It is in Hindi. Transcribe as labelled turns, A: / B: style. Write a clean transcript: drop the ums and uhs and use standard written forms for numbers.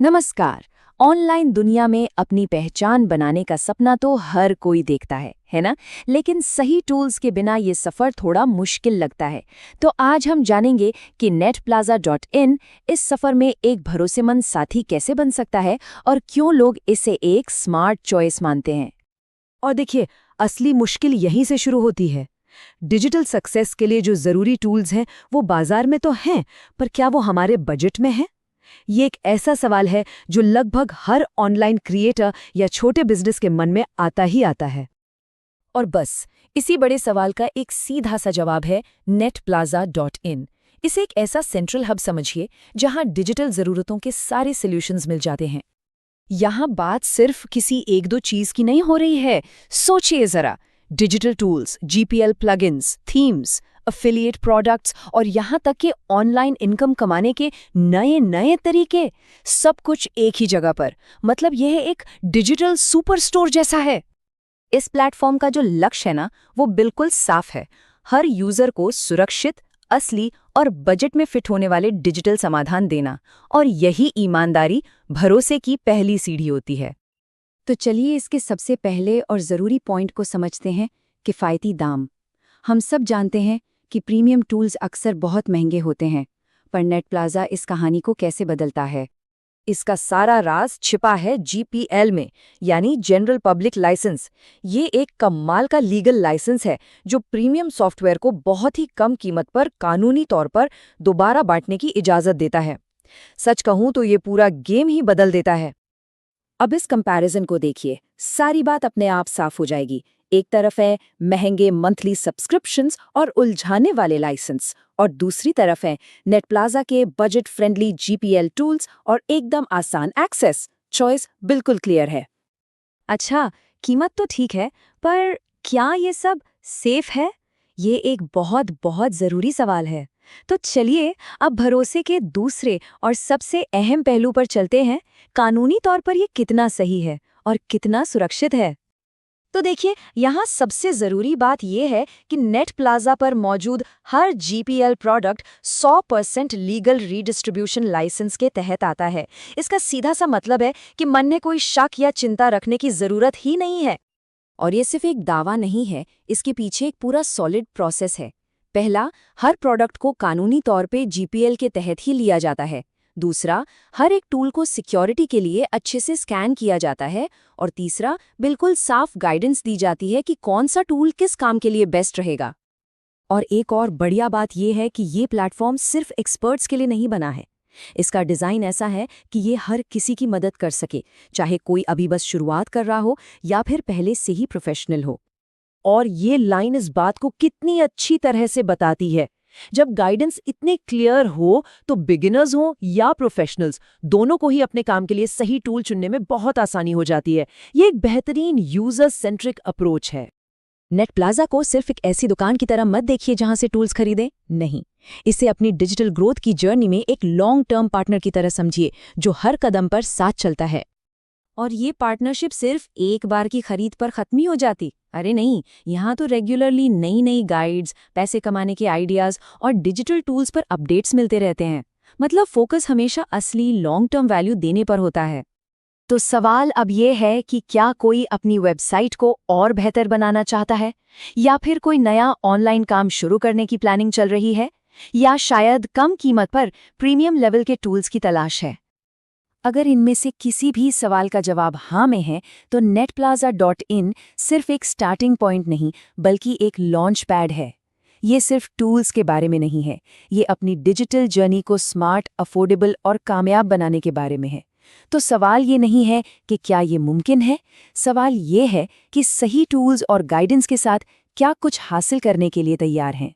A: नमस्कार। ऑनलाइन दुनिया में अपनी पहचान बनाने का सपना तो हर कोई देखता है ना? लेकिन सही टूल्स के बिना ये सफ़र थोड़ा मुश्किल लगता है। तो आज हम जानेंगे कि netplaza.in इस सफ़र में एक भरोसेमंद साथी कैसे बन सकता है और क्यों लोग इसे एक स्मार्ट चॉइस मानते हैं।
B: और देखिए, असली मुश्किल यहीं से शुरू होती है। डिजिटल सक्सेस के लिए जो ज़रूरी टूल्स हैं वो बाजार में तो हैं, पर क्या वो हमारे बजट में हैं? ये एक ऐसा सवाल है जो लगभग हर ऑनलाइन क्रिएटर या छोटे बिजनेस के मन में आता ही आता है। और बस इसी बड़े सवाल का एक सीधा सा जवाब है netplaza.in। इसे एक ऐसा सेंट्रल हब समझिए जहां डिजिटल ज़रूरतों के सारे सॉल्यूशंस मिल जाते हैं। यहाँ बात सिर्फ किसी एक दो चीज की नहीं हो रही है। सोचिए जरा, digital tools, GPL plugins, themes, affiliate products और यहाँ तक कि ऑनलाइन इनकम कमाने के नए नए तरीके, सब कुछ एक ही जगह पर। मतलब यह एक डिजिटल सुपर स्टोर जैसा है। इस प्लेटफॉर्म का जो लक्ष्य है ना, वो बिल्कुल साफ है। हर यूजर को सुरक्षित, असली और बजट में फिट होने वाले डिजिटल समाधान देना। और यही ईमानदारी, भरोसे की पहली सीढ़ी होती है।
A: तो चलिए इसके सबसे पहले और ज़रूरी पॉइंट को समझते हैं, किफ़ायती दाम। हम सब जानते हैं कि प्रीमियम टूल्स अक्सर बहुत महंगे होते हैं, पर नेटप्लाजा इस कहानी को कैसे बदलता है?
B: इसका सारा राज छिपा है जीपीएल में, यानी जनरल पब्लिक लाइसेंस। ये एक कमाल का लीगल लाइसेंस है जो प्रीमियम सॉफ्टवेयर को बहुत ही कम कीमत पर कानूनी तौर पर दोबारा बांटने की इजाज़त देता है। सच कहूँ तो ये पूरा गेम ही बदल देता है। अब इस कंपैरिजन को देखिए, सारी बात अपने आप साफ हो जाएगी। एक तरफ है महंगे मंथली सब्सक्रिप्शंस और उलझाने वाले लाइसेंस, और दूसरी तरफ है नेटप्लाजा के बजट फ्रेंडली जीपीएल टूल्स और एकदम आसान एक्सेस। चॉइस बिल्कुल क्लियर है।
A: अच्छा, कीमत तो ठीक है, पर क्या ये सब सेफ है? ये एक बहुत बहुत ज़रूरी सवाल है। तो चलिए अब भरोसे के दूसरे और सबसे अहम पहलू पर चलते हैं। कानूनी तौर पर ये कितना सही है और कितना सुरक्षित है? तो देखिए, यहाँ सबसे ज़रूरी बात यह है कि नेटप्लाजा पर मौजूद हर GPL product 100% legal redistribution licence के तहत आता है। इसका सीधा सा मतलब है कि मन में कोई शक या चिंता रखने की ज़रूरत ही नहीं है। और ये सिर्फ एक दावा नहीं है, इसके पीछे एक पूरा सॉलिड प्रोसेस है। पहला, हर प्रोडक्ट को कानूनी तौर पे जीपीएल के तहत ही लिया जाता है। दूसरा, हर एक टूल को सिक्योरिटी के लिए अच्छे से स्कैन किया जाता है। और तीसरा, बिल्कुल साफ गाइडेंस दी जाती है कि कौन सा टूल किस काम के लिए बेस्ट रहेगा। और एक और बढ़िया बात यह है कि ये प्लेटफॉर्म सिर्फ एक्सपर्ट्स के लिए नहीं बना है। इसका डिज़ाइन ऐसा है कि ये हर किसी की मदद कर सके, चाहे कोई अभी बस शुरुआत कर रहा हो या फिर पहले से ही प्रोफेशनल हो। और ये लाइन इस बात को कितनी अच्छी तरह से बताती है। जब गाइडेंस इतने क्लियर हो तो बिगिनर्स हो या प्रोफेशनल्स, दोनों को ही अपने काम के लिए सही टूल चुनने में बहुत आसानी हो जाती है। ये एक बेहतरीन यूजर सेंट्रिक अप्रोच है। नेटप्लाजा को सिर्फ एक ऐसी दुकान की तरह मत देखिए जहां से टूल्स खरीदें। नहीं, इसे अपनी डिजिटल ग्रोथ की जर्नी में एक लॉन्ग टर्म पार्टनर की तरह समझिए, जो हर कदम पर साथ चलता है। और ये पार्टनरशिप सिर्फ एक बार की खरीद पर खत्म ही हो जाती? अरे नहीं, यहाँ तो रेगुलरली नई नई गाइड्स, पैसे कमाने के आइडियाज़ और डिजिटल टूल्स पर अपडेट्स मिलते रहते हैं। मतलब फोकस हमेशा असली लॉन्ग टर्म वैल्यू देने पर होता है। तो सवाल अब ये है कि क्या कोई अपनी वेबसाइट को और बेहतर बनाना चाहता है, या फिर कोई नया ऑनलाइन काम शुरू करने की प्लानिंग चल रही है, या शायद कम कीमत पर प्रीमियम लेवल के टूल्स की तलाश है। अगर इनमें से किसी भी सवाल का जवाब हाँ में है, तो netplaza.in सिर्फ एक स्टार्टिंग पॉइंट नहीं, बल्कि एक लॉन्च पैड है। ये सिर्फ टूल्स के बारे में नहीं है, ये अपनी डिजिटल जर्नी को स्मार्ट, अफोर्डेबल और कामयाब बनाने के बारे में है। तो सवाल ये नहीं है कि क्या ये मुमकिन है, सवाल ये है कि सही टूल्स और गाइडेंस के साथ क्या कुछ हासिल करने के लिए तैयार हैं।